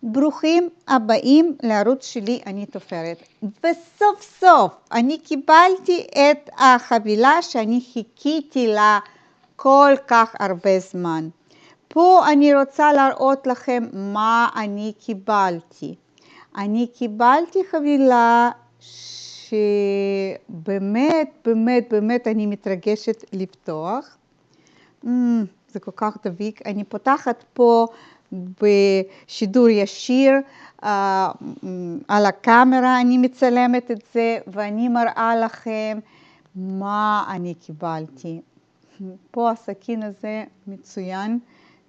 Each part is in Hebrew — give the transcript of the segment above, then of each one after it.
ברוכים הבאים לערוץ שלי אני תופרת. וסוף סוף אני קיבלתי את החבילה שאני חיכיתי לה כל כך הרבה זמן. פה אני רוצה להראות לכם מה אני קיבלתי. אני קיבלתי חבילה שבאמת אני מתרגשת לפתוח. זה כל כך דביק. אני פותחת פה בשידור ישיר, על הקאמרה אני מצלמת את זה, ואני מראה לכם מה אני קיבלתי. פה הסכין הזה מצוין,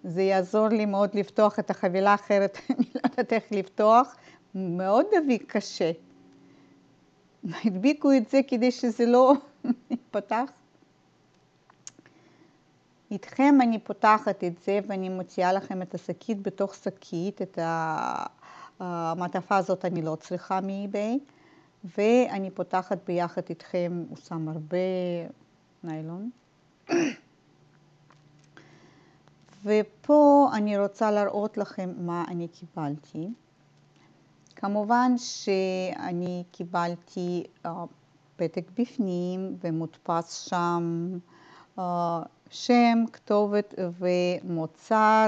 זה יעזור לי מאוד לפתוח את החבילה, אחרת אני לא יודעת איך לפתוח, מאוד דביק קשה. הדביקו את זה כדי שזה לא יפתח. איתכם אני פותחת את זה ואני מוציאה לכם את השקית בתוך שקית, את המעטפה הזאת אני לא צריכה מאיביי, ואני פותחת ביחד איתכם, הוא שם הרבה ניילון. ופה אני רוצה להראות לכם מה אני קיבלתי. כמובן שאני קיבלתי פתק בפנים ומודפס שם שם, כתובת ומוצר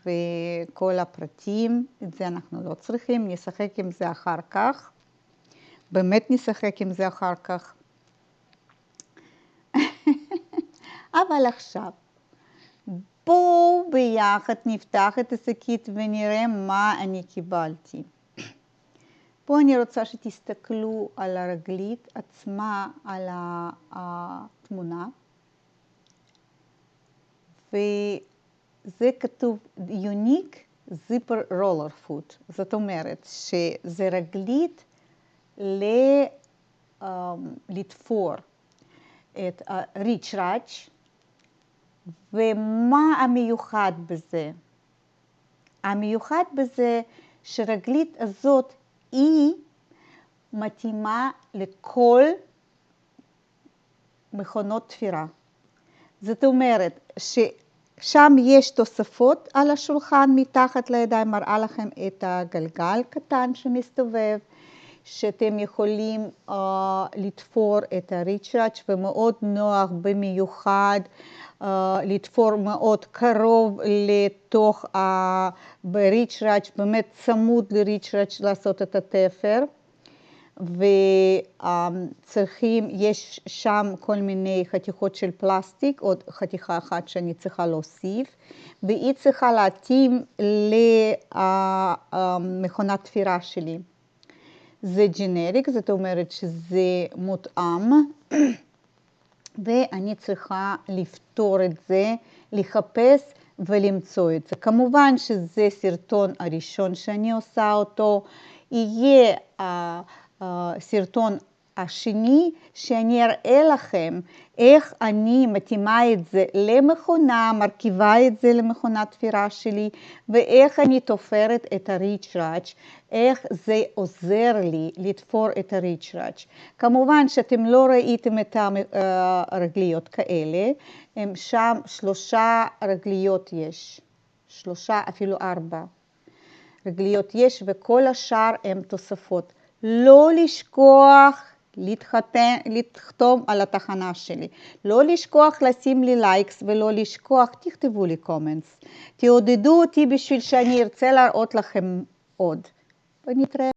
וכל הפרטים. את זה אנחנו לא צריכים, נשחק עם זה אחר כך. באמת נשחק עם זה אחר כך. אבל עכשיו, בואו ביחד נפתח את השקית ונראה מה אני קיבלתי. פה אני רוצה שתסתכלו על הרגלית עצמה, על התמונה. וזה כתוב Unique Zipper Roller Foot. זאת אומרת שזה רגלית לתפור את הריצ'ראץ'. ומה המיוחד בזה? המיוחד בזה שרגלית הזאת היא מתאימה לכל מכונות תפירה. זאת אומרת ששם יש תוספות על השולחן מתחת לידיים, מראה לכם את הגלגל קטן שמסתובב, שאתם יכולים לתפור את הריצ'ראץ' ומאוד נוח במיוחד לתפור מאוד קרוב לתוך בריצ'ראץ', באמת צמוד לריצ'ראץ' לעשות את התפר. וצריכים, יש שם כל מיני חתיכות של פלסטיק, עוד חתיכה אחת שאני צריכה להוסיף, והיא צריכה להתאים למכונת תפירה שלי. זה ג'נריק, זאת אומרת שזה מותאם, ואני צריכה לפתור את זה, לחפש ולמצוא את זה. כמובן שזה סרטון הראשון שאני עושה אותו, יהיה סרטון השני שאני אראה לכם איך אני מתאימה את זה למכונה, מרכיבה את זה למכונת תפירה שלי, ואיך אני תופרת את הריצ'ראץ', איך זה עוזר לי לתפור את הריצ'ראץ'. כמובן שאתם לא ראיתם את הרגליות כאלה, שם 3 רגליות יש, 3 אפילו 4 רגליות יש, וכל השאר הם תוספות. לא לשכוח לחתום על התחנה שלי. לא לשכוח לשים לי לייקס ולא לשכוח, תכתבו לי קומנטס. תעודדו אותי בשביל שאני ארצה להראות לכם עוד. ונתראה.